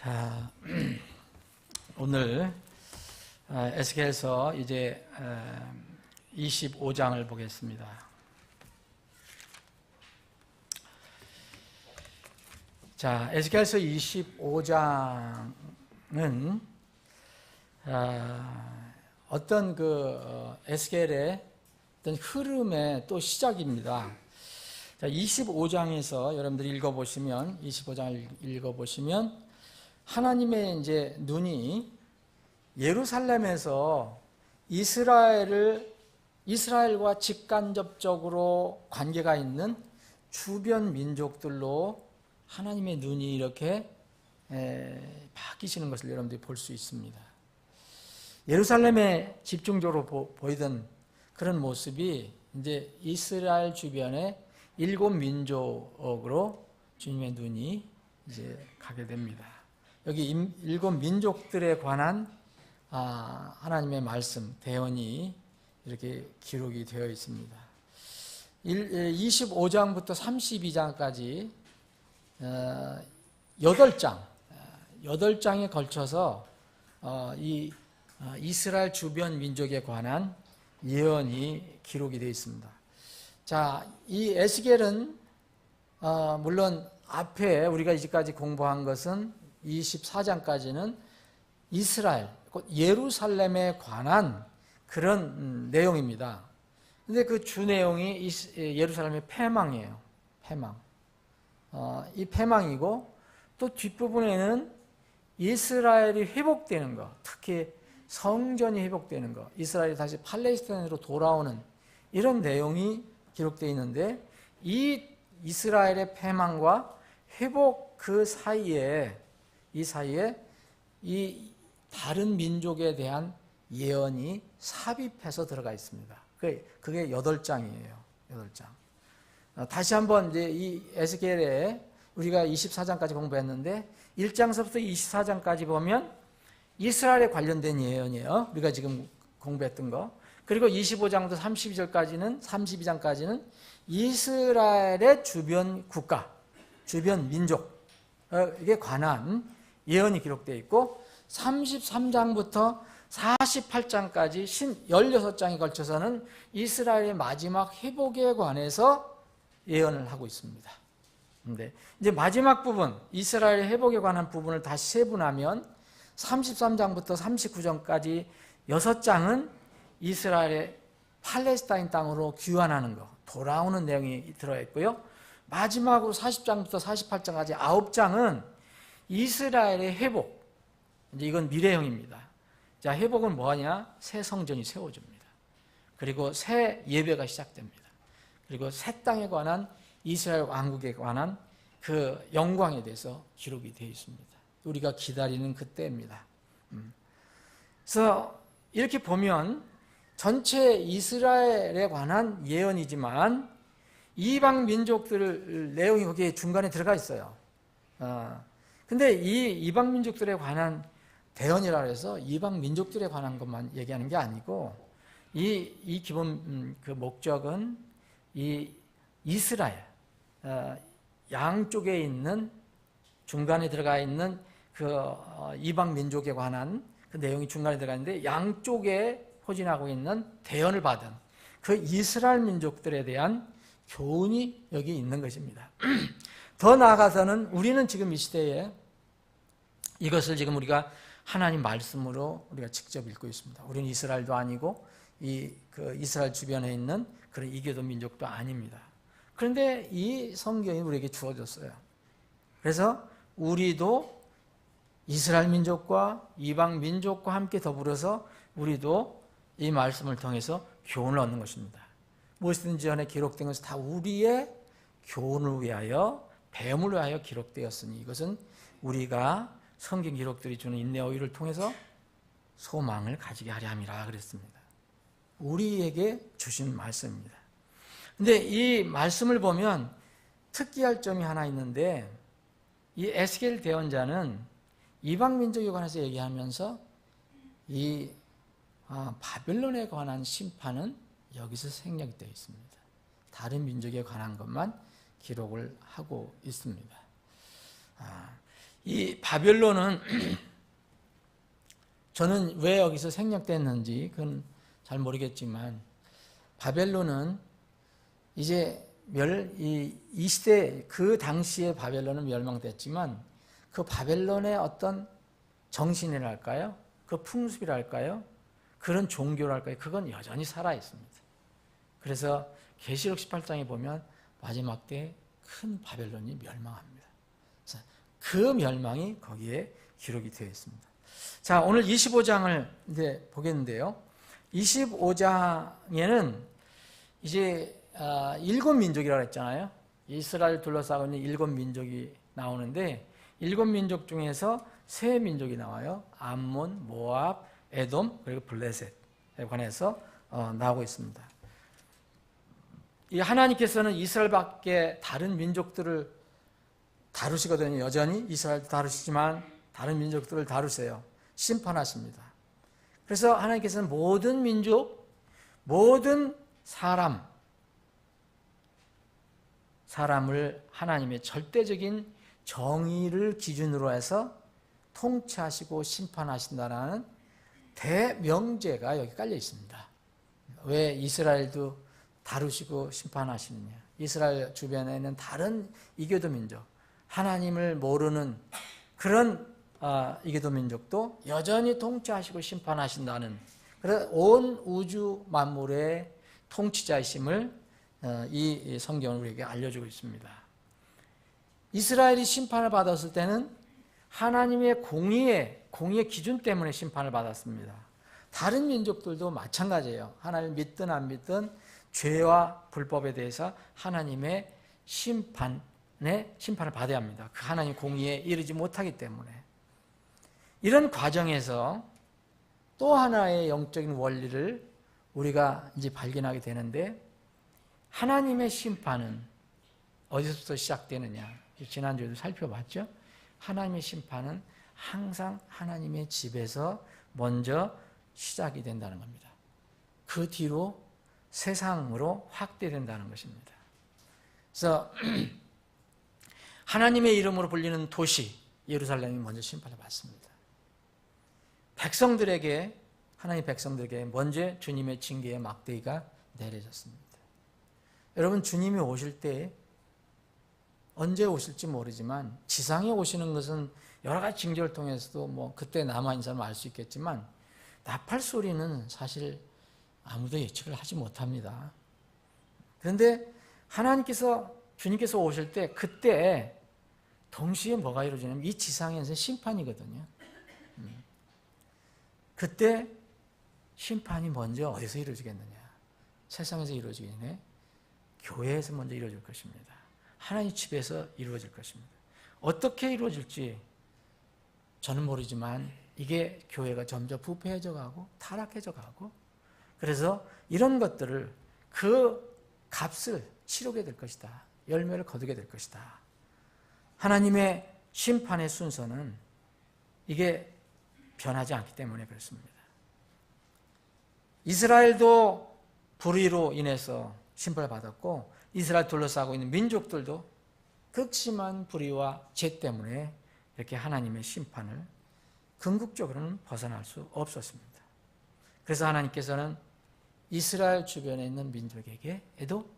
자, 오늘 에스겔서 이제 25장을 보겠습니다. 자, 에스겔서 25장은 어떤 에스겔의 어떤 흐름의 또 시작입니다. 자, 25장에서 여러분들이 읽어보시면, 25장을 읽어보시면 하나님의 이제 눈이 예루살렘에서 이스라엘과 직간접적으로 관계가 있는 주변 민족들로 하나님의 눈이 이렇게 바뀌시는 것을 여러분들이 볼 수 있습니다. 예루살렘에 집중적으로 보이던 그런 모습이 이제 이스라엘 주변의 7 민족으로 주님의 눈이 이제 가게 됩니다. 여기 7 민족들에 관한 하나님의 말씀, 대언이 이렇게 기록이 되어 있습니다. 25장부터 32장까지 8장에 걸쳐서 이 이스라엘 주변 민족에 관한 예언이 기록이 되어 있습니다. 자, 이 에스겔은 물론 앞에 우리가 이제까지 공부한 것은 24장까지는 이스라엘, 곧 예루살렘에 관한 그런 내용입니다. 근데 그 주 내용이 예루살렘의 패망이에요. 패망. 이 패망이고, 또 뒷부분에는 이스라엘이 회복되는 것, 특히 성전이 회복되는 것, 이스라엘이 다시 팔레스타인으로 돌아오는 이런 내용이 기록되어 있는데, 이 이스라엘의 패망과 회복 그 사이에 이 다른 민족에 대한 예언이 삽입해서 들어가 있습니다. 그게 8장이에요. 8장. 다시 한번 이제 이 에스겔에 우리가 24장까지 공부했는데 1장서부터 24장까지 보면 이스라엘에 관련된 예언이에요. 우리가 지금 공부했던 거. 그리고 25장부터 32장까지는 이스라엘의 주변 국가, 주변 민족에 관한 예언이 기록되어 있고, 33장부터 48장까지 16장에 걸쳐서는 이스라엘의 마지막 회복에 관해서 예언을 하고 있습니다. 근데 이제 마지막 부분, 이스라엘의 회복에 관한 부분을 다시 세분하면 33장부터 39장까지 6장은 이스라엘의 팔레스타인 땅으로 귀환하는 것, 돌아오는 내용이 들어있고요. 마지막으로 40장부터 48장까지 9장은 이스라엘의 회복. 이제 이건 미래형입니다. 자, 회복은 뭐하냐? 새 성전이 세워집니다. 그리고 새 예배가 시작됩니다. 그리고 새 땅에 관한 이스라엘 왕국에 관한 그 영광에 대해서 기록이 되어 있습니다. 우리가 기다리는 그때입니다. 그래서 이렇게 보면 전체 이스라엘에 관한 예언이지만 이방 민족들 내용이 거기에 중간에 들어가 있어요. 근데 이 이방 민족들에 관한 대언이라 해서 이방 민족들에 관한 것만 얘기하는 게 아니고 이 기본 그 목적은 이 이스라엘 양쪽에 있는 중간에 들어가 있는 그 이방 민족에 관한 그 내용이 중간에 들어가 있는데 양쪽에 포진하고 있는 대언을 받은 그 이스라엘 민족들에 대한 교훈이 여기 있는 것입니다. 더 나아가서는 우리는 지금 이 시대에 이것을 지금 우리가 하나님 말씀으로 우리가 직접 읽고 있습니다. 우리는 이스라엘도 아니고 이스라엘 주변에 있는 그런 이교도 민족도 아닙니다. 그런데 이 성경이 우리에게 주어졌어요. 그래서 우리도 이스라엘 민족과 이방 민족과 함께 더불어서 우리도 이 말씀을 통해서 교훈을 얻는 것입니다. 무엇이든지 전에 기록된 것은 다 우리의 교훈을 위하여, 배움을 위하여 기록되었으니 이것은 우리가 성경 기록들이 주는 인내와 의를 통해서 소망을 가지게 하려 함이라 그랬습니다. 우리에게 주신 말씀입니다. 근데 이 말씀을 보면 특기할 점이 하나 있는데, 이 에스겔 대언자는 이방 민족에 관해서 얘기하면서 이 바벨론에 관한 심판은 여기서 생략이 되어 있습니다. 다른 민족에 관한 것만 기록을 하고 있습니다. 이 바벨론은 저는 왜 여기서 생략됐는지 그건 잘 모르겠지만 바벨론은 이제 이 시대 그 당시에 바벨론은 멸망됐지만 그 바벨론의 어떤 정신이랄까요? 그 풍습이랄까요? 그런 종교랄까요? 그건 여전히 살아 있습니다. 그래서 계시록 18장에 보면 마지막 때 큰 바벨론이 멸망합니다. 그 멸망이 거기에 기록이 되어 있습니다. 자, 오늘 25장을 이제 보겠는데요. 25장에는 이제 7민족이라고 했잖아요. 이스라엘 둘러싸고 있는 7민족이 나오는데 7민족 중에서 3민족이 나와요. 암몬, 모압, 에돔, 그리고 블레셋에 관해서 나오고 있습니다. 이 하나님께서는 이스라엘 밖에 다른 민족들을 다루시거든요. 여전히 이스라엘도 다루시지만 다른 민족들을 다루세요. 심판하십니다. 그래서 하나님께서는 모든 민족, 모든 사람을 하나님의 절대적인 정의를 기준으로 해서 통치하시고 심판하신다는 대명제가 여기 깔려 있습니다. 왜 이스라엘도 다루시고 심판하시느냐? 이스라엘 주변에 있는 다른 이교도 민족, 하나님을 모르는 그런 이교도 민족도 여전히 통치하시고 심판하신다는, 그래서 온 우주 만물의 통치자이심을 이 성경은 우리에게 알려주고 있습니다. 이스라엘이 심판을 받았을 때는 하나님의 공의의 기준 때문에 심판을 받았습니다. 다른 민족들도 마찬가지예요. 하나님을 믿든 안 믿든 죄와 불법에 대해서 하나님의 심판을 받아야 합니다. 그 하나님 공의에 이르지 못하기 때문에. 이런 과정에서 또 하나의 영적인 원리를 우리가 이제 발견하게 되는데, 하나님의 심판은 어디서부터 시작되느냐? 지난주에도 살펴봤죠? 하나님의 심판은 항상 하나님의 집에서 먼저 시작이 된다는 겁니다. 그 뒤로 세상으로 확대된다는 것입니다. 그래서 하나님의 이름으로 불리는 도시 예루살렘이 먼저 심판을 받습니다. 하나님의 백성들에게 먼저 주님의 징계의 막대기가 내려졌습니다. 여러분, 주님이 오실 때 언제 오실지 모르지만 지상에 오시는 것은 여러 가지 징조를 통해서도 그때 남아있는 사람은 알 수 있겠지만 나팔 소리는 사실 아무도 예측을 하지 못합니다. 그런데 주님께서 오실 때 그때 동시에 뭐가 이루어지냐면 이 지상에서 심판이거든요. 그때 심판이 먼저 어디서 이루어지겠느냐? 세상에서 이루어지겠네? 교회에서 먼저 이루어질 것입니다. 하나님 집에서 이루어질 것입니다. 어떻게 이루어질지 저는 모르지만 이게 교회가 점점 부패해져 가고 타락해져 가고, 그래서 이런 것들을 그 값을 치르게 될 것이다. 열매를 거두게 될 것이다. 하나님의 심판의 순서는 이게 변하지 않기 때문에 그렇습니다. 이스라엘도 불의로 인해서 심판을 받았고 이스라엘 둘러싸고 있는 민족들도 극심한 불의와 죄 때문에 이렇게 하나님의 심판을 궁극적으로는 벗어날 수 없었습니다. 그래서 하나님께서는 이스라엘 주변에 있는 민족에게도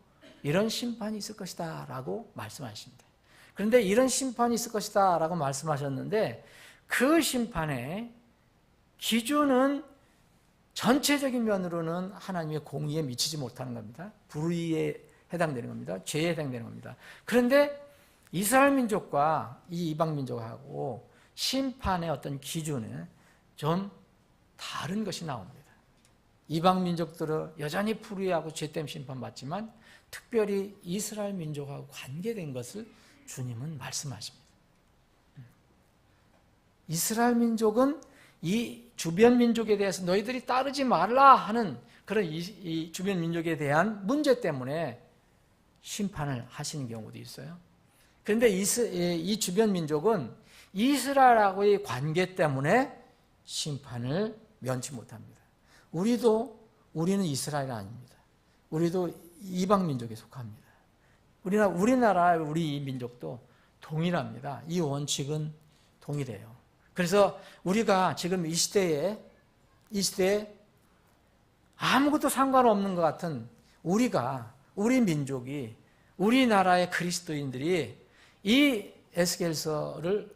이런 심판이 있을 것이다 라고 말씀하십니다. 그런데 이런 심판이 있을 것이다 라고 말씀하셨는데 그 심판의 기준은 전체적인 면으로는 하나님의 공의에 미치지 못하는 겁니다. 불의에 해당되는 겁니다. 죄에 해당되는 겁니다. 그런데 이스라엘 민족과 이 이방 민족하고 심판의 어떤 기준에 좀 다른 것이 나옵니다. 이방 민족들은 여전히 불의하고 죄 때문에 심판받지만 특별히 이스라엘 민족하고 관계된 것을 주님은 말씀하십니다. 이스라엘 민족은 이 주변 민족에 대해서 너희들이 따르지 말라 하는 그런 이 주변 민족에 대한 문제 때문에 심판을 하시는 경우도 있어요. 그런데 이 주변 민족은 이스라엘하고의 관계 때문에 심판을 면치 못합니다. 우리는 이스라엘 아닙니다. 우리도 이방 민족에 속합니다. 우리 민족도 동일합니다. 이 원칙은 동일해요. 그래서 우리가 지금 이 시대에 아무것도 상관없는 것 같은 우리 민족이, 우리나라의 그리스도인들이 이 에스겔서를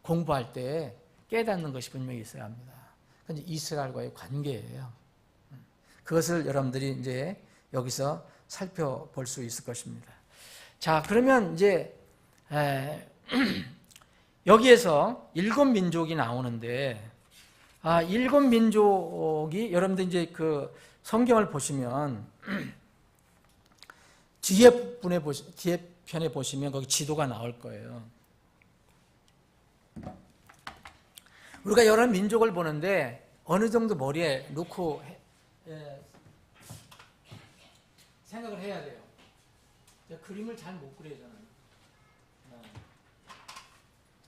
공부할 때 깨닫는 것이 분명히 있어야 합니다. 그건 이스라엘과의 관계예요. 그것을 여러분들이 이제 여기서 살펴볼 수 있을 것입니다. 자, 그러면 이제 여기에서 7민족이 나오는데, 7민족이 여러분들 이제 그 성경을 보시면 뒤에 편에 보시면 거기 지도가 나올 거예요. 우리가 여러 민족을 보는데 어느 정도 머리에 놓고 생각을 해야 돼요. 그림을 잘 못 그려요, 저는.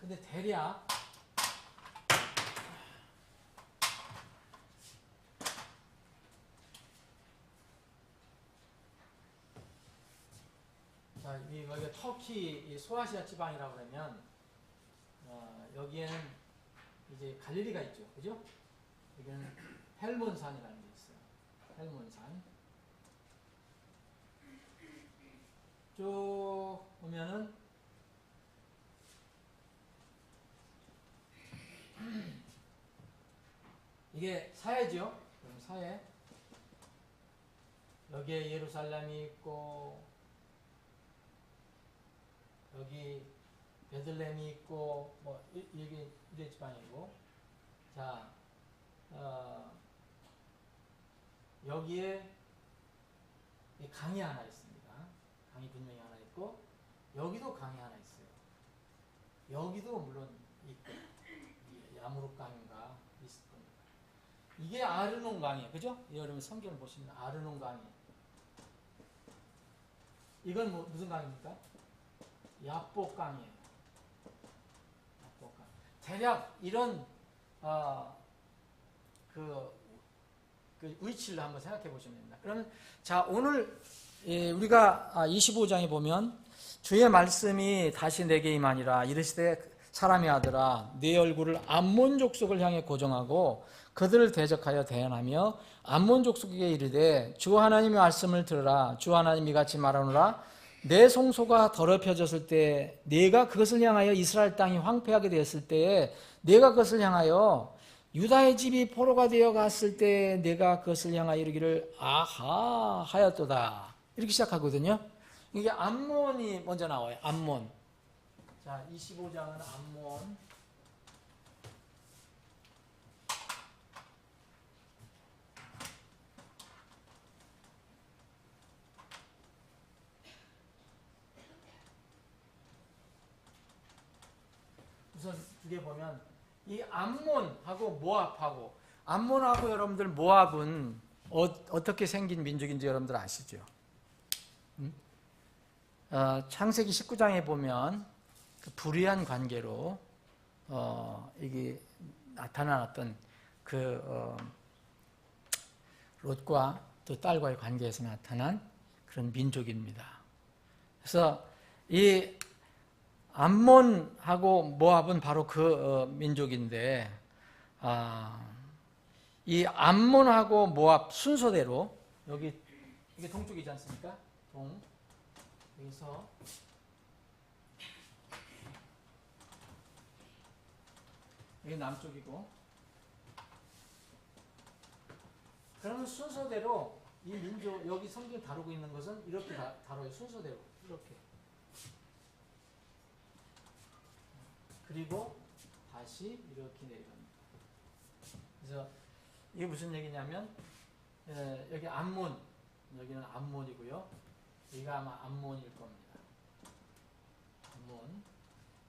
근데 대략 자, 여기가 터키 소아시아 지방이라고 그러면 여기에는 이제 갈릴리가 있죠, 그죠? 여기는 헬몬산이라는 게 있어요. 헬몬산. 쭉 보면은 이게 사해죠. 그럼 사해. 여기에 예루살렘이 있고, 여기 베들레헴이 있고, 뭐 여기 유대 지방이고, 자, 여기에 강이 하나 있습니다. 강이 분명히 하나 있고, 여기도 강이 하나 있어요. 여기도 물론 있고, 야무룩강인가 있을 겁니다. 이게 아르논 강이에요, 그죠? 여러분 성경을 보시면 아르논 강이. 이건 무슨 강입니까? 야복강이에요. 야복강. 대략 이런 그 위치를 한번 생각해 보시면 됩니다. 그러면 자, 오늘 우리가 25장에 보면 주의 말씀이 다시 내게 임하니라 이르시되 사람의 아들아 네 얼굴을 암몬 족속을 향해 고정하고 그들을 대적하여 대언하며 암몬 족속에게 이르되 주 하나님의 말씀을 들으라. 주 하나님이 같이 말하노라. 내 성소가 더럽혀졌을 때 내가 그것을 향하여 이스라엘 땅이 황폐하게 되었을 때에 내가 그것을 향하여 유다의 집이 포로가 되어 갔을 때 내가 그것을 향하여 이르기를 아하 하였도다. 이렇게 시작하거든요. 이게 암몬이 먼저 나와요. 암몬. 자, 25장은 암몬. 우선 이게 보면 이 암몬하고 모압하고, 암몬하고 여러분들 모압은 어떻게 생긴 민족인지 여러분들 아시죠? 창세기 19장에 보면 그 불의한 관계로 이게 나타났던 그 롯과 또 딸과의 관계에서 나타난 그런 민족입니다. 그래서 이 암몬하고 모압은 바로 그 민족인데, 이 암몬하고 모압 순서대로 여기 이게 동쪽이지 않습니까? 여기서 여기 남쪽이고, 그러면 순서대로 이 민족 여기 성경 다루고 있는 것은 이렇게 다뤄요. 순서대로 이렇게. 그리고 다시 이렇게 내려갑니다. 그래서 이게 무슨 얘기냐면 여기 암몬, 여기는 암몬이고요. 여기가 아마 암몬일 겁니다. 암몬.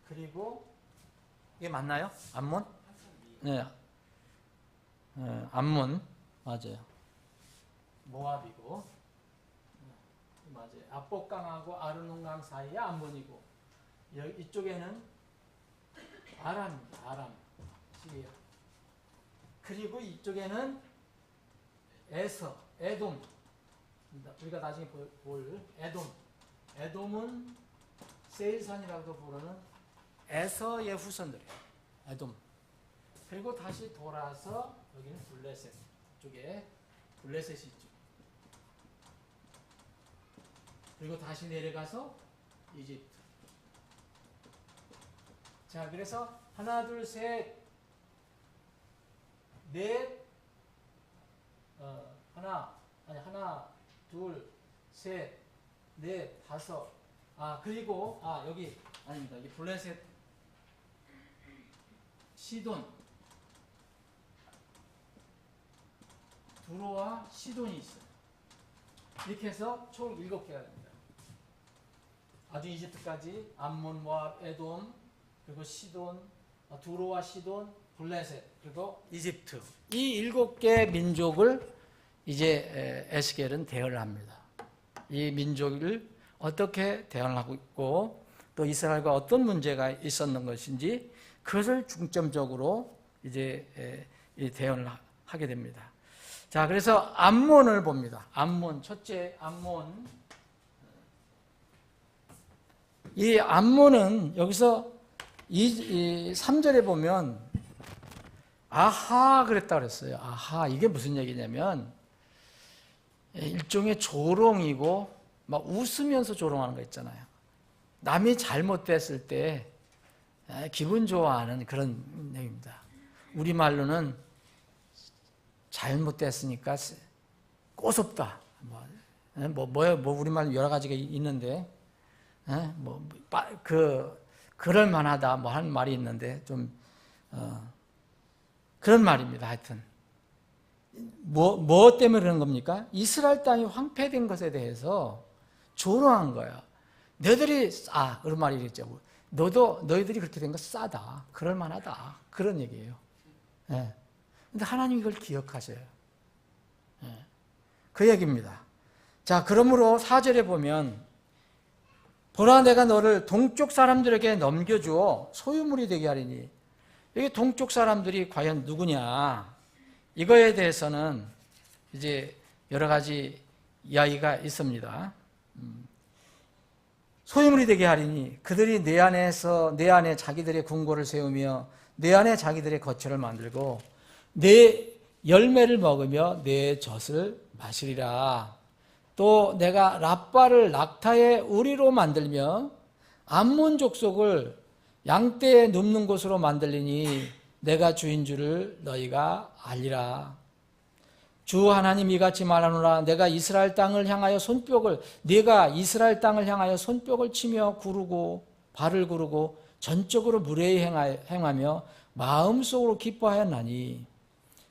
그리고 이게 맞나요? 암몬? 네. 암몬 맞아요. 모압이고, 맞아요. 압복강하고 아르논강 사이에 암몬이고, 이쪽에는 아람입니다. 아람, 시리아. 그리고 이쪽에는 에돔. 우리가 나중에 볼 에돔. 에돔은 세일산이라고 부르는 에서의 후손들이에요. 에돔. 그리고 다시 돌아서 여기는 블레셋 쪽에 블레셋이 있죠. 그리고 다시 내려가서 이집트. 자, 그래서 하나, 둘, 셋, 넷, 하나, 둘, 셋, 넷, 다섯. 그리고 여기 아닙니다. 여기 블레셋, 시돈, 두로와 시돈이 있어요. 이렇게 해서 총 7개가 됩니다. 아주 이집트까지 암몬, 모압, 에돔, 그리고 시돈, 두로와 시돈, 블레셋, 그리고 이집트. 이 7개 민족을 이제 에스겔은 대언을 합니다. 이 민족을 어떻게 대언을 하고 있고 또 이스라엘과 어떤 문제가 있었는 것인지 그것을 중점적으로 이제 대언을 하게 됩니다. 자, 그래서 암몬을 봅니다. 암몬, 첫째 암몬. 이 암몬은 여기서 3절에 보면 아하 그랬다 그랬어요. 아하, 이게 무슨 얘기냐면 일종의 조롱이고 막 웃으면서 조롱하는 거 있잖아요. 남이 잘못됐을 때 기분 좋아하는 그런 얘기입니다. 우리말로는 잘못됐으니까 꼬숩다. 우리말 여러 가지가 있는데, 그럴 만하다. 하는 말이 있는데, 그런 말입니다. 하여튼. 뭐 때문에 그런 겁니까? 이스라엘 땅이 황폐된 것에 대해서 조롱한 거야. 너희들이, 그런 말이 있죠. 너희들이 그렇게 된 거 싸다. 그럴 만하다. 그런 얘기예요. 예. 근데 하나님 이걸 기억하셔요. 예. 그 얘기입니다. 자, 그러므로 4절에 보면, 보라, 내가 너를 동쪽 사람들에게 넘겨주어 소유물이 되게 하리니, 여기 동쪽 사람들이 과연 누구냐? 이거에 대해서는 이제 여러 가지 이야기가 있습니다. 소유물이 되게 하리니 그들이 내 안에 자기들의 궁궐을 세우며 내 안에 자기들의 거처를 만들고 내 열매를 먹으며 내 젖을 마시리라. 또 내가 랍바를 낙타의 우리로 만들며 암몬 족속을 양떼에 눕는 곳으로 만들리니 내가 주인 줄을 너희가 알리라. 주 하나님 이같이 말하노라. 내가 이스라엘 땅을 향하여 손뼉을 치며 구르고 발을 구르고 전적으로 무례히 행하며 마음속으로 기뻐하였나니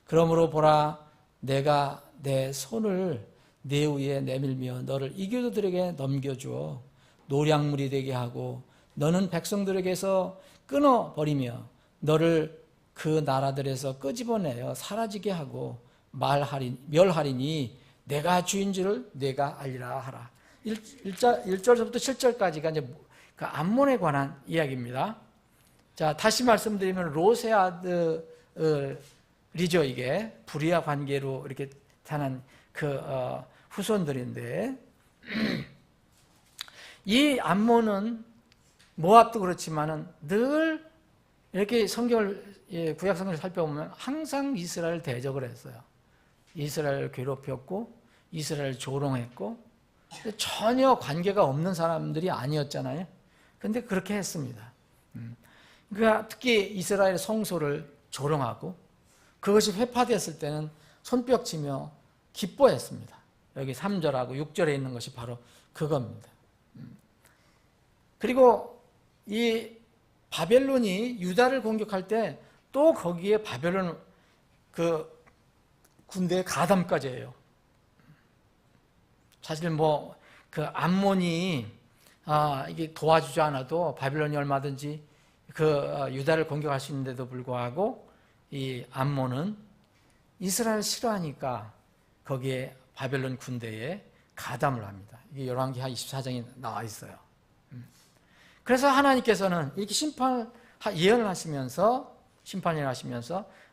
그러므로 보라, 내가 내 손을 내 위에 내밀며 너를 이교도들에게 넘겨주어 노량물이 되게 하고 너는 백성들에게서 끊어버리며 너를 그 나라들에서 끄집어내어 사라지게 하고 멸하리니 내가 주인 줄을 내가 알리라 하라. 1절부터 7절까지가 이제 그 암몬에 관한 이야기입니다. 자, 다시 말씀드리면 로세 아들이죠. 이게 불의와 관계로 이렇게 사는 그 후손들인데 이 암몬은 모압도 그렇지만은 늘 이렇게 구약 성경을 살펴보면 항상 이스라엘 대적을 했어요. 이스라엘을 괴롭혔고 이스라엘을 조롱했고 전혀 관계가 없는 사람들이 아니었잖아요. 근데 그렇게 했습니다. 그러니까 특히 이스라엘 성소를 조롱하고 그것이 회파됐을 때는 손뼉치며 기뻐했습니다. 여기 3절하고 6절에 있는 것이 바로 그겁니다. 그리고 이 바벨론이 유다를 공격할 때 또 거기에 바벨론 그 군대의 가담까지 해요. 사실 그 암몬이 이게 도와주지 않아도 바벨론이 얼마든지 그 유다를 공격할 수 있는데도 불구하고 이 암몬은 이스라엘 싫어하니까 거기에 바벨론 군대에 가담을 합니다. 이게 열왕기하 24장에 나와 있어요. 그래서 하나님께서는 이렇게 예언을 하시면서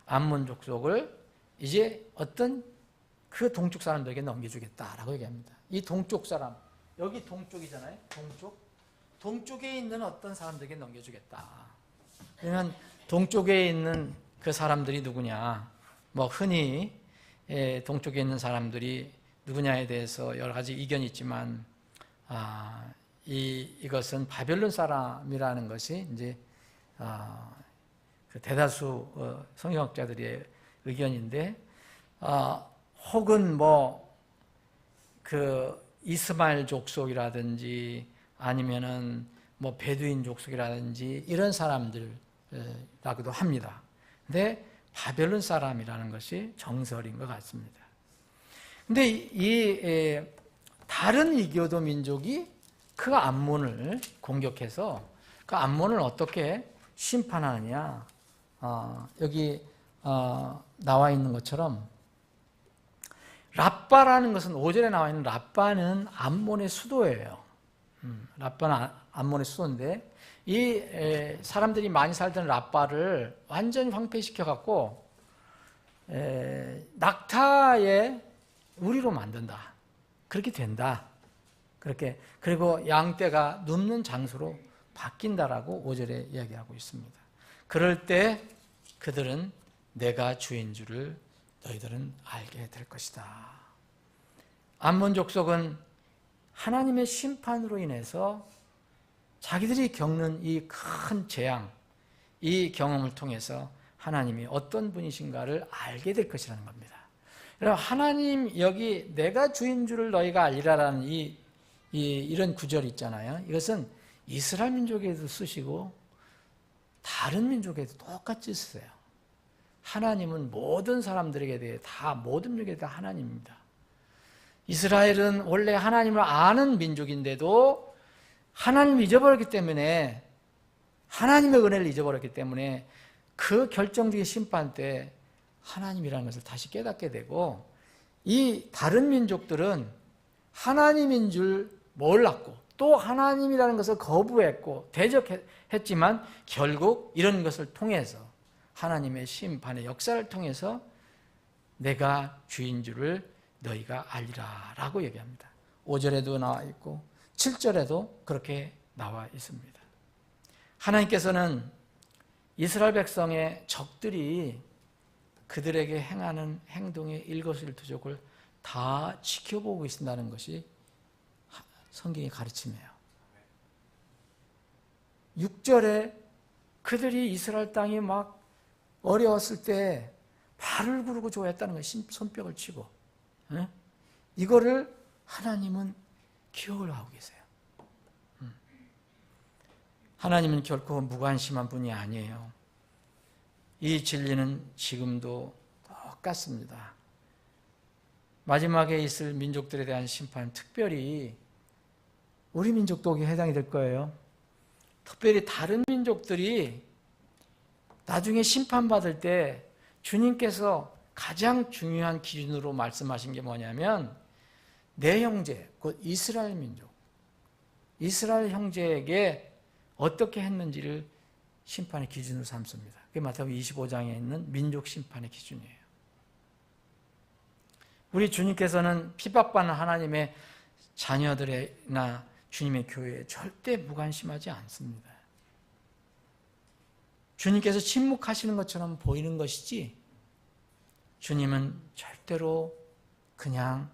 암몬 족속을 이제 어떤 그 동쪽 사람들에게 넘겨주겠다라고 얘기합니다. 이 동쪽 사람, 여기 동쪽이잖아요. 동쪽에 있는 어떤 사람들에게 넘겨주겠다. 그러면 동쪽에 있는 그 사람들이 누구냐? 뭐 흔히 동쪽에 있는 사람들이 누구냐에 대해서 여러 가지 이견이 있지만 이것은 바벨론 사람이라는 것이 이제 그 대다수 성경학자들의 의견인데 혹은 뭐 그 이스마엘 족속이라든지 아니면은 뭐 베두인 족속이라든지 이런 사람들라고도 합니다. 근데 바벨론 사람이라는 것이 정설인 것 같습니다. 근데 이 다른 이교도 민족이 그 암몬을 공격해서 그 암몬을 어떻게 심판하느냐? 여기 나와 있는 것처럼 랍바라는 것은 5절에 나와 있는 랍바는 암몬의 수도예요. 랍바는 암몬의 수도인데 이 사람들이 많이 살던 랍바를 완전히 황폐시켜 갖고 낙타의 우리로 만든다. 그렇게 된다. 그렇게 그리고 양떼가 눕는 장소로 바뀐다라고 5절에 이야기하고 있습니다. 그럴 때 그들은 내가 주인 줄을 너희들은 알게 될 것이다. 암몬 족속은 하나님의 심판으로 인해서 자기들이 겪는 이 큰 재앙, 이 경험을 통해서 하나님이 어떤 분이신가를 알게 될 것이라는 겁니다. 여러분, 하나님 여기 내가 주인 줄을 너희가 알리라라는 이런 구절이 있잖아요. 이것은 이스라엘 민족에도 쓰시고 다른 민족에도 똑같이 쓰세요. 하나님은 모든 사람들에게 대해 모든 민족에 대해 하나님입니다. 이스라엘은 원래 하나님을 아는 민족인데도 하나님을 잊어버렸기 때문에 하나님의 은혜를 잊어버렸기 때문에 그 결정적인 심판 때 하나님이라는 것을 다시 깨닫게 되고 이 다른 민족들은 하나님인 줄 몰랐고 또 하나님이라는 것을 거부했고 대적했지만 결국 이런 것을 통해서 하나님의 심판의 역사를 통해서 내가 주인 줄을 너희가 알리라 라고 얘기합니다. 5절에도 나와 있고 7절에도 그렇게 나와 있습니다. 하나님께서는 이스라엘 백성의 적들이 그들에게 행하는 행동의 일거수일투족을 다 지켜보고 있다는 것이 성경의 가르침이에요. 6절에 그들이 이스라엘 땅이 막 어려웠을 때 발을 구르고 좋아했다는 것이 손뼉을 치고 이거를 하나님은 기억을 하고 계세요. 하나님은 결코 무관심한 분이 아니에요. 이 진리는 지금도 똑같습니다. 마지막에 있을 민족들에 대한 심판, 특별히 우리 민족도 해당이 될 거예요. 특별히 다른 민족들이 나중에 심판받을 때 주님께서 가장 중요한 기준으로 말씀하신 게 뭐냐면 내 형제, 곧 이스라엘 민족, 이스라엘 형제에게 어떻게 했는지를 심판의 기준으로 삼습니다. 그게 마태복음 25장에 있는 민족 심판의 기준이에요. 우리 주님께서는 핍박받는 하나님의 자녀들이나 주님의 교회에 절대 무관심하지 않습니다. 주님께서 침묵하시는 것처럼 보이는 것이지 주님은 절대로 그냥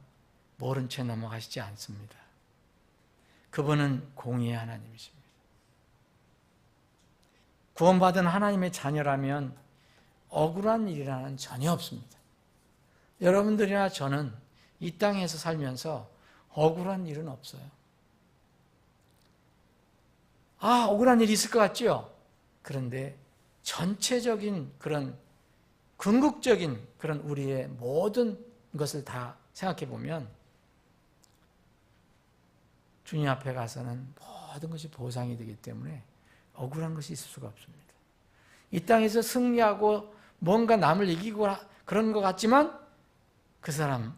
모른 채 넘어가시지 않습니다. 그분은 공의의 하나님이십니다. 구원받은 하나님의 자녀라면 억울한 일이라는 전혀 없습니다. 여러분들이나 저는 이 땅에서 살면서 억울한 일은 없어요. 억울한 일이 있을 것 같죠? 그런데 전체적인 그런 궁극적인 그런 우리의 모든 것을 다 생각해 보면 주님 앞에 가서는 모든 것이 보상이 되기 때문에 억울한 것이 있을 수가 없습니다. 이 땅에서 승리하고 뭔가 남을 이기고 그런 것 같지만 그 사람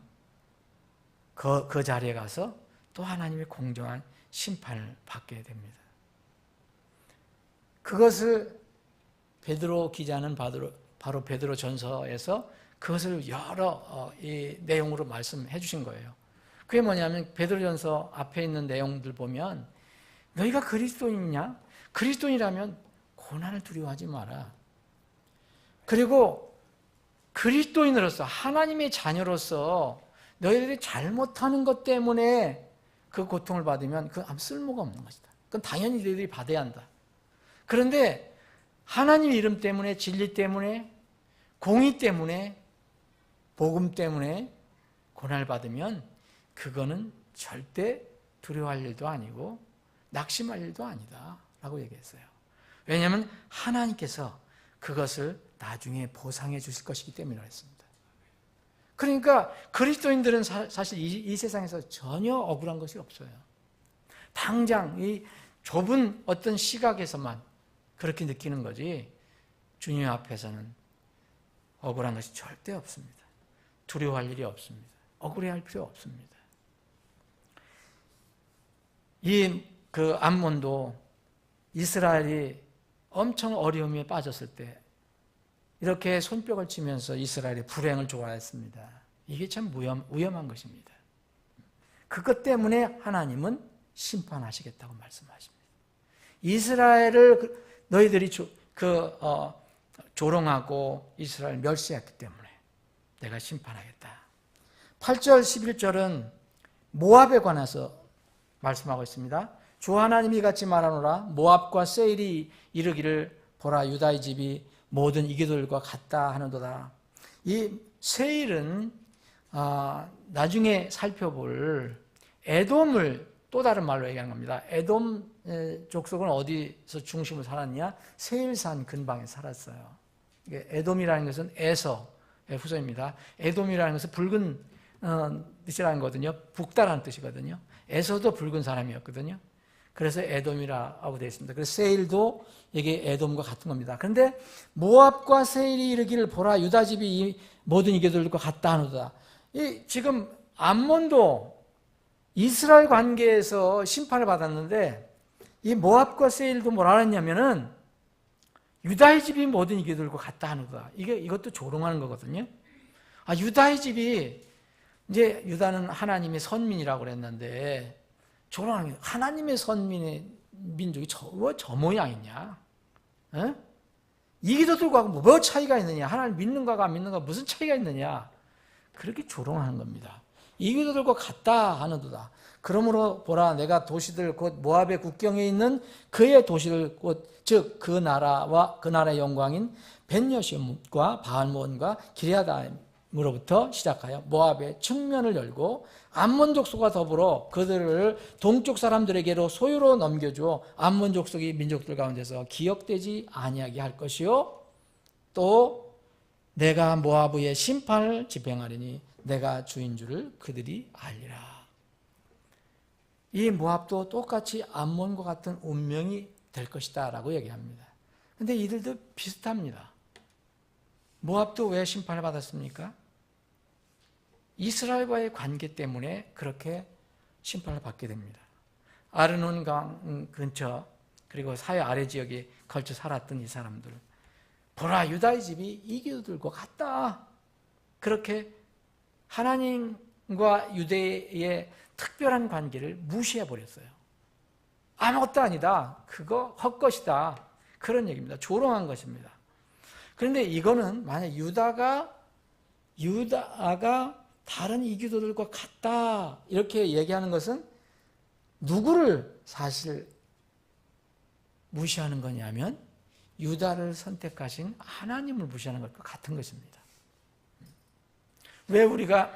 그 자리에 가서 또 하나님의 공정한 심판을 받게 됩니다. 그것을 베드로 기자는 바로 베드로 전서에서 그것을 여러 이 내용으로 말씀해 주신 거예요. 그게 뭐냐면 베드로 전서 앞에 있는 내용들 보면 너희가 그리스도인이냐? 그리스도인이라면 고난을 두려워하지 마라. 그리고 그리스도인으로서 하나님의 자녀로서 너희들이 잘못하는 것 때문에 그 고통을 받으면 그건 아무 쓸모가 없는 것이다. 그건 당연히 너희들이 받아야 한다. 그런데 하나님 이름 때문에, 진리 때문에, 공의 때문에, 복음 때문에 고난을 받으면 그거는 절대 두려워할 일도 아니고 낙심할 일도 아니다 라고 얘기했어요. 왜냐하면 하나님께서 그것을 나중에 보상해 주실 것이기 때문에 그랬습니다. 그러니까 그리스도인들은 사실 이 세상에서 전혀 억울한 것이 없어요. 당장 이 좁은 어떤 시각에서만 그렇게 느끼는 거지 주님 앞에서는 억울한 것이 절대 없습니다. 두려워할 일이 없습니다. 억울해할 필요 없습니다. 그 암몬도 이스라엘이 엄청 어려움에 빠졌을 때 이렇게 손뼉을 치면서 이스라엘의 불행을 좋아했습니다. 이게 참 위험한 것입니다. 그것 때문에 하나님은 심판하시겠다고 말씀하십니다. 이스라엘을 너희들이 조롱하고 이스라엘 멸시했기 때문에 내가 심판하겠다. 8절 11절은 모압에 관해서 말씀하고 있습니다. 주 하나님이 같이 말하노라. 모압과 세일이 이르기를 보라 유다의 집이 모든 이교들과 같다 하는도다. 이 세일은 나중에 살펴볼 에돔을 또 다른 말로 얘기하는 겁니다. 에돔 족속은 어디서 중심을 살았냐? 세일산 근방에 살았어요. 에돔이라는 것은 에서의 후손입니다. 에돔이라는 것은 붉은 뜻이라는 거거든요. 북다라는 뜻이거든요. 에서도 붉은 사람이었거든요. 그래서 에돔이라고 되어 있습니다. 그래서 세일도 이게 에돔과 같은 겁니다. 그런데 모압과 세일이 이르기를 보라 유다 집이 이 모든 이교들과 같다 하노다. 지금 암몬도 이스라엘 관계에서 심판을 받았는데 이 모압과 세일도 뭐라 했냐면은 유다의 집이 모든 이교들과 같다 하노다. 이것도 조롱하는 거거든요. 유다의 집이 이제 유다는 하나님의 선민이라고 그랬는데 조롱하는 게 하나님의 선민의 민족이 저 모양이냐? 에? 이기도들과 뭐 차이가 있느냐? 하나님 믿는 거가 안 믿는 거가 무슨 차이가 있느냐? 그렇게 조롱하는 겁니다. 이기도들과 같다 하는도다. 그러므로 보라 내가 도시들 곧 모압의 국경에 있는 그의 도시들 즉 그 나라와 그 나라의 영광인 벳여시몬과 바알몬과 기레아다임으로부터 시작하여 모압의 측면을 열고 암몬 족속과 더불어 그들을 동쪽 사람들에게로 소유로 넘겨주어 암몬 족속이 민족들 가운데서 기억되지 아니하게 할 것이요 또 내가 모압의 심판을 집행하리니 내가 주인 줄을 그들이 알리라. 이 모압도 똑같이 암몬과 같은 운명이 될 것이다 라고 얘기합니다. 그런데 이들도 비슷합니다. 모압도 왜 심판을 받았습니까? 이스라엘과의 관계 때문에 그렇게 심판을 받게 됩니다. 아르논 강 근처 그리고 사해 아래 지역에 걸쳐 살았던 이 사람들 보라 유다의 집이 이교들과 같다. 그렇게 하나님과 유대의 특별한 관계를 무시해버렸어요. 아무것도 아니다. 그거 헛것이다. 그런 얘기입니다. 조롱한 것입니다. 그런데 이거는 만약 유다가 다른 이교도들과 같다 이렇게 얘기하는 것은 누구를 사실 무시하는 거냐면 유다를 선택하신 하나님을 무시하는 것과 같은 것입니다. 왜 우리가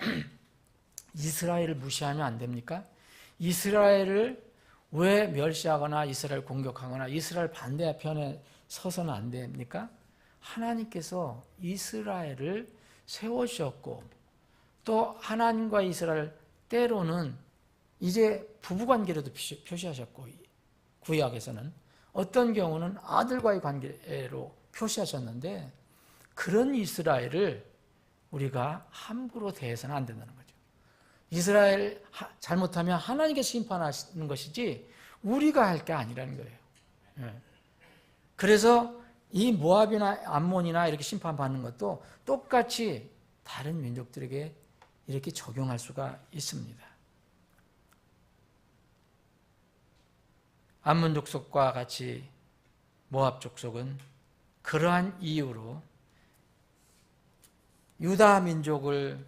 이스라엘을 무시하면 안 됩니까? 이스라엘을 왜 멸시하거나 이스라엘 공격하거나 이스라엘 반대편에 서서는 안 됩니까? 하나님께서 이스라엘을 세워주셨고 또 하나님과 이스라엘 때로는 이제 부부관계로도 표시하셨고 구약에서는 어떤 경우는 아들과의 관계로 표시하셨는데 그런 이스라엘을 우리가 함부로 대해서는 안 된다는 거죠. 이스라엘 잘못하면 하나님께서 심판하시는 것이지 우리가 할 게 아니라는 거예요. 그래서 이 모압이나 암몬이나 이렇게 심판받는 것도 똑같이 다른 민족들에게 이렇게 적용할 수가 있습니다. 암몬 족속과 같이 모압 족속은 그러한 이유로 유다 민족을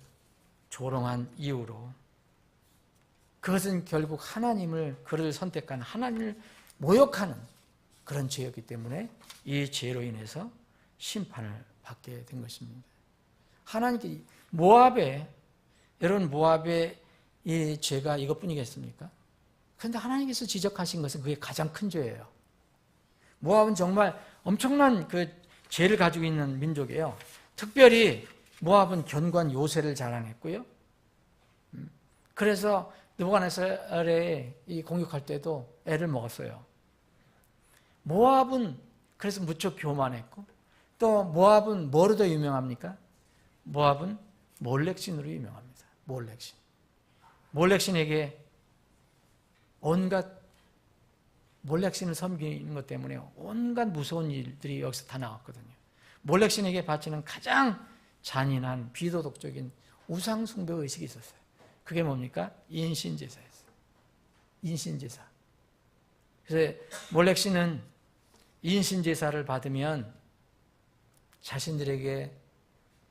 조롱한 이유로 그것은 결국 하나님을, 그를 선택한 하나님을 모욕하는 그런 죄였기 때문에 이 죄로 인해서 심판을 받게 된 것입니다. 하나님께 여러분 모압의 이 죄가 이것뿐이겠습니까? 그런데 하나님께서 지적하신 것은 그게 가장 큰 죄예요. 모압은 정말 엄청난 그 죄를 가지고 있는 민족이에요. 특별히 모압은 견고한 요새를 자랑했고요. 그래서 느부갓네살에 이 공격할 때도 애를 먹었어요. 모압은 그래서 무척 교만했고, 또 모압은 뭐로 더 유명합니까? 모압은 몰렉신으로 유명합니다. 몰렉신. 몰렉신에게 몰렉신을 섬기는 것 때문에 온갖 무서운 일들이 여기서 다 나왔거든요. 몰렉신에게 바치는 가장 잔인한 비도덕적인 우상숭배 의식이 있었어요. 그게 뭡니까? 인신제사였어요. 인신제사. 그래서 몰렉신은 인신제사를 받으면 자신들에게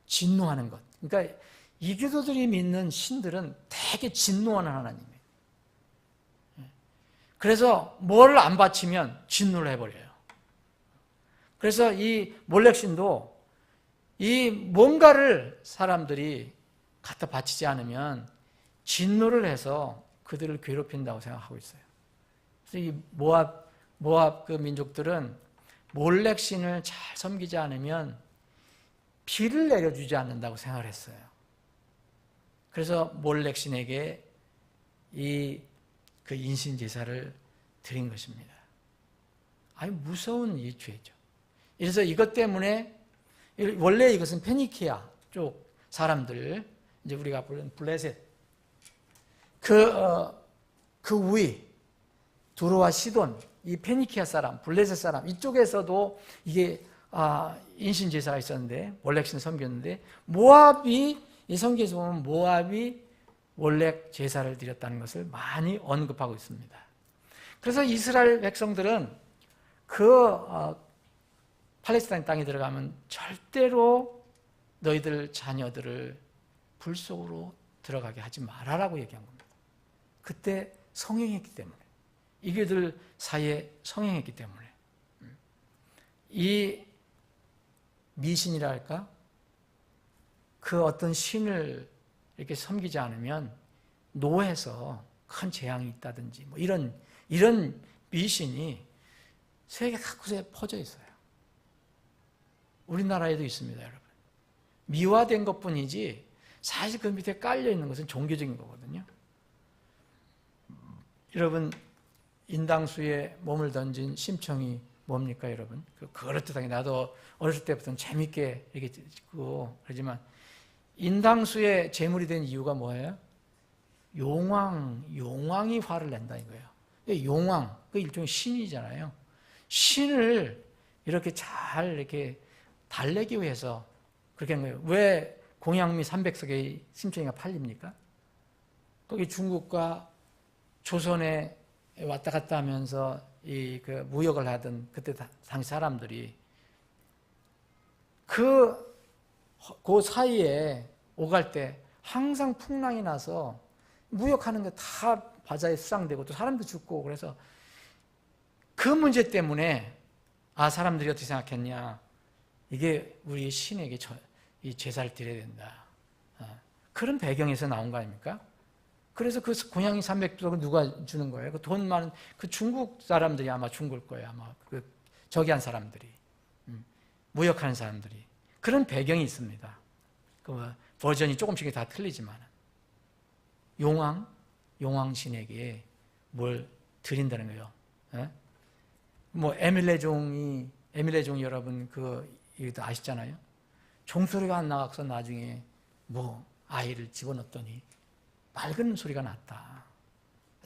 진노하는 것. 그러니까 이교도들이 믿는 신들은 되게 진노하는 하나님이에요. 그래서 뭐를 안 바치면 진노를 해버려요. 그래서 이 몰렉신도 이 뭔가를 사람들이 갖다 바치지 않으면 진노를 해서 그들을 괴롭힌다고 생각하고 있어요. 그래서 이 모압 그 민족들은 몰렉신을 잘 섬기지 않으면 비를 내려주지 않는다고 생각을 했어요. 그래서 몰렉신에게 그 인신제사를 드린 것입니다. 아주 무서운 이 죄죠. 그래서 이것 때문에 원래 이것은 페니키아 쪽 사람들, 이제 우리가 부르는 블레셋, 그 위 두로와 시돈, 이 페니키아 사람, 블레셋 사람 이쪽에서도 이게 인신제사가 있었는데 몰렉신 섬겼는데 모압이 이 성경에서 보면 모압이 몰렉 제사를 드렸다는 것을 많이 언급하고 있습니다. 그래서 이스라엘 백성들은 팔레스타인 땅에 들어가면 절대로 너희들 자녀들을 불 속으로 들어가게 하지 말아라고 얘기한 겁니다. 그때 성행했기 때문에, 이교들 사이에 성행했기 때문에 이 미신이라 할까? 그 어떤 신을 이렇게 섬기지 않으면 노에서 큰 재앙이 있다든지 뭐 이런 미신이 세계 곳곳에 퍼져 있어요. 우리나라에도 있습니다, 여러분. 미화된 것뿐이지 사실 그 밑에 깔려 있는 것은 종교적인 거거든요. 여러분, 인당수에 몸을 던진 심청이 뭡니까, 여러분? 그럴듯하게 나도 어렸을 때부터는 재밌게 이렇게 듣고 그러지만 인당수에 제물이 된 이유가 뭐예요? 용왕이 화를 낸다 이거예요. 용왕, 그 일종의 신이잖아요. 신을 이렇게 잘 이렇게 달래기 위해서 그렇게 한 거예요. 왜 공양미 300석의 심청이가 팔립니까? 거기 중국과 조선에 왔다 갔다 하면서 그 무역을 하던 그때 당시 사람들이 그 사이에 오갈 때 항상 풍랑이 나서 무역하는 게 다 바다에 수상되고 또 사람도 죽고 그래서 그 문제 때문에 사람들이 어떻게 생각했냐, 이게 우리 신에게 이 제사를 드려야 된다. 그런 배경에서 나온 거 아닙니까? 그래서 그 고양이 300석을 누가 주는 거예요? 그 돈 많은 그 중국 사람들이 아마 준 걸 거예요. 아마 그 저기 한 사람들이, 무역하는 사람들이. 그런 배경이 있습니다. 그 버전이 조금씩 다 틀리지만 용왕신에게 뭘 드린다는 거예요. 뭐 에밀레종이 여러분 이거 아시잖아요. 종소리가 안 나와서 나중에 뭐 아이를 집어넣었더니 맑은 소리가 났다.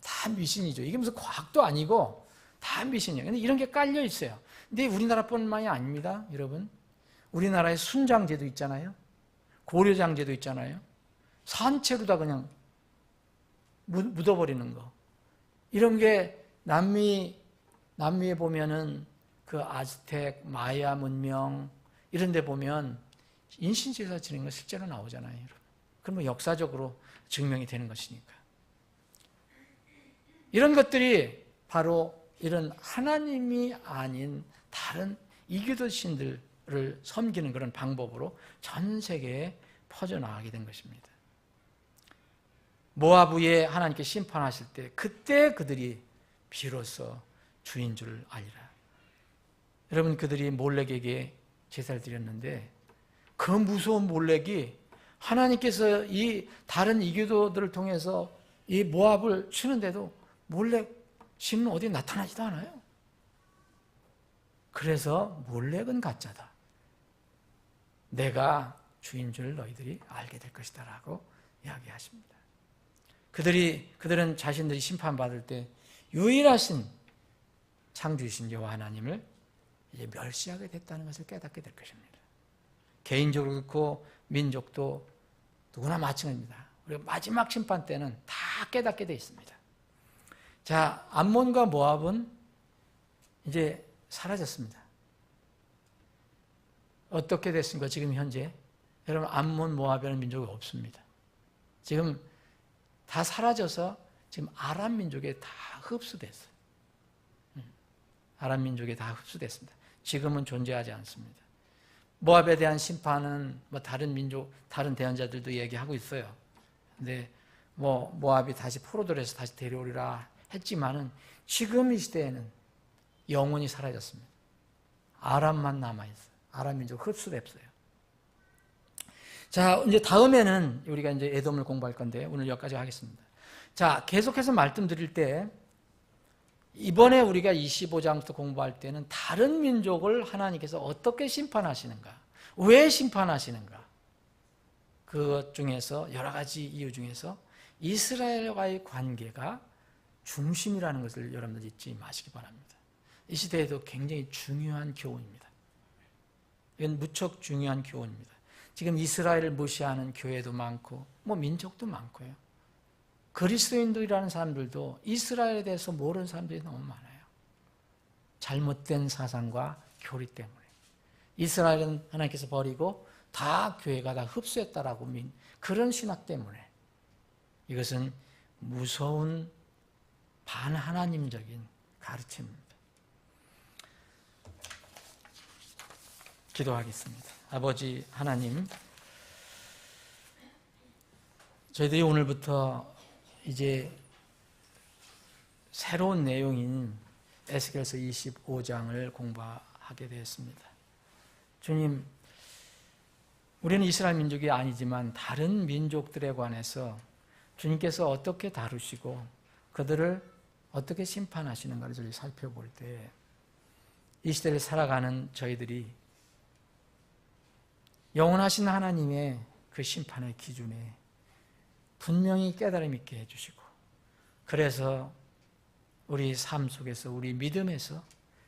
다 미신이죠. 이게 무슨 과학도 아니고 다 미신이에요. 근데 이런 게 깔려 있어요. 근데 우리나라뿐만이 아닙니다, 여러분. 우리나라에 순장제도 있잖아요. 고려장제도 있잖아요. 산채로 다 그냥 묻어버리는 거. 이런 게 남미에 보면은 그 아즈텍, 마야 문명 이런 데 보면 인신제사 지내는 거 실제로 나오잖아요. 여러분. 그러면 역사적으로 증명이 되는 것이니까. 이런 것들이 바로 이런 하나님이 아닌 다른 이교도 신들을 섬기는 그런 방법으로 전 세계에 퍼져나가게 된 것입니다. 모압 위에 하나님께 심판하실 때 그때 그들이 비로소 주인 줄 알리라. 여러분, 그들이 몰렉에게 제사를 드렸는데 그 무서운 몰렉이 하나님께서 이 다른 이교도들을 통해서 이 모압을 치는데도 몰렉 신은 어디 나타나지도 않아요. 그래서 몰렉은 가짜다. 내가 주인 줄 너희들이 알게 될 것이다 라고 이야기하십니다. 그들은 자신들이 심판받을 때 유일하신 창조주신 여호와 하나님을 이제 멸시하게 됐다는 것을 깨닫게 될 것입니다. 개인적으로 그렇고 민족도 누구나 마찬가지입니다. 우리가 마지막 심판 때는 다 깨닫게 되어 있습니다. 자, 암몬과 모압은 이제 사라졌습니다. 어떻게 됐습니까? 지금 현재 여러분, 암몬, 모압이라는 민족이 없습니다. 지금 다 사라져서 지금 아람 민족에 다 흡수됐어요. 아람 민족에 다 흡수됐습니다. 지금은 존재하지 않습니다. 모압에 대한 심판은 뭐 다른 민족, 다른 대언자들도 얘기하고 있어요. 근데 뭐 모압이 다시 포로들에서 다시 데려오리라 했지만은 지금 이 시대에는 영원히 사라졌습니다. 아람만 남아있어요. 아람 민족 흡수됐어요. 자, 이제 다음에는 우리가 이제 에돔을 공부할 건데 오늘 여기까지 하겠습니다. 자, 계속해서 말씀드릴 때 이번에 우리가 25장부터 공부할 때는 다른 민족을 하나님께서 어떻게 심판하시는가, 왜 심판하시는가, 그것 중에서 여러 가지 이유 중에서 이스라엘과의 관계가 중심이라는 것을 여러분들 잊지 마시기 바랍니다. 이 시대에도 굉장히 중요한 교훈입니다. 이건 무척 중요한 교훈입니다. 지금 이스라엘을 무시하는 교회도 많고 뭐 민족도 많고요. 그리스도인들이라는 사람들도 이스라엘에 대해서 모르는 사람들이 너무 많아요. 잘못된 사상과 교리 때문에. 이스라엘은 하나님께서 버리고 다 교회가 다 흡수했다라고 그런 신학 때문에. 이것은 무서운 반하나님적인 가르침입니다. 기도하겠습니다. 아버지 하나님, 저희들이 오늘부터 이제 새로운 내용인 에스겔서 25장을 공부하게 되었습니다. 주님, 우리는 이스라엘 민족이 아니지만 다른 민족들에 관해서 주님께서 어떻게 다루시고 그들을 어떻게 심판하시는가를 저희 살펴볼 때 이 시대를 살아가는 저희들이 영원하신 하나님의 그 심판의 기준에 분명히 깨달음 있게 해주시고, 그래서 우리 삶 속에서 우리 믿음에서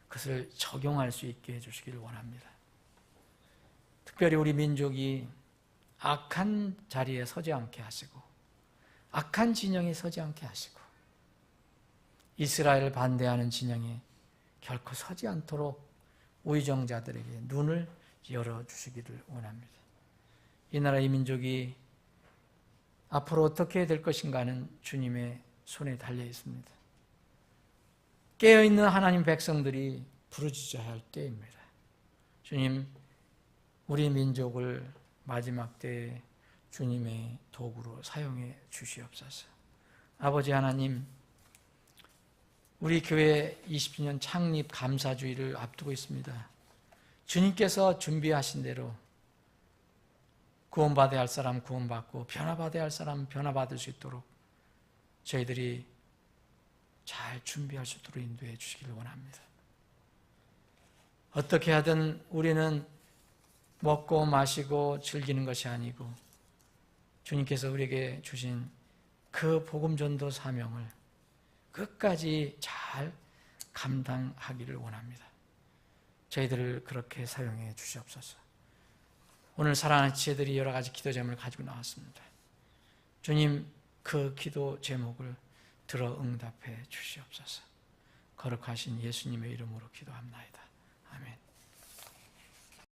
그것을 적용할 수 있게 해주시기를 원합니다. 특별히 우리 민족이 악한 자리에 서지 않게 하시고 악한 진영에 서지 않게 하시고 이스라엘을 반대하는 진영에 결코 서지 않도록 우의정자들에게 눈을 열어주시기를 원합니다. 이 나라 이 민족이 앞으로 어떻게 될 것인가는 주님의 손에 달려 있습니다. 깨어있는 하나님 백성들이 부르짖어야 할 때입니다. 주님, 우리 민족을 마지막 때에 주님의 도구로 사용해 주시옵소서. 아버지 하나님, 우리 교회 20주년 창립 감사주의를 앞두고 있습니다. 주님께서 준비하신 대로 구원받아야 할 사람 구원받고 변화받아야 할 사람 변화받을 수 있도록 저희들이 잘 준비할 수 있도록 인도해 주시기를 원합니다. 어떻게 하든 우리는 먹고 마시고 즐기는 것이 아니고 주님께서 우리에게 주신 그 복음전도 사명을 끝까지 잘 감당하기를 원합니다. 저희들을 그렇게 사용해 주시옵소서. 오늘 사랑하는 지체들이 여러 가지 기도 제목을 가지고 나왔습니다. 주님, 그 기도 제목을 들어 응답해 주시옵소서. 거룩하신 예수님의 이름으로 기도합나이다. 아멘.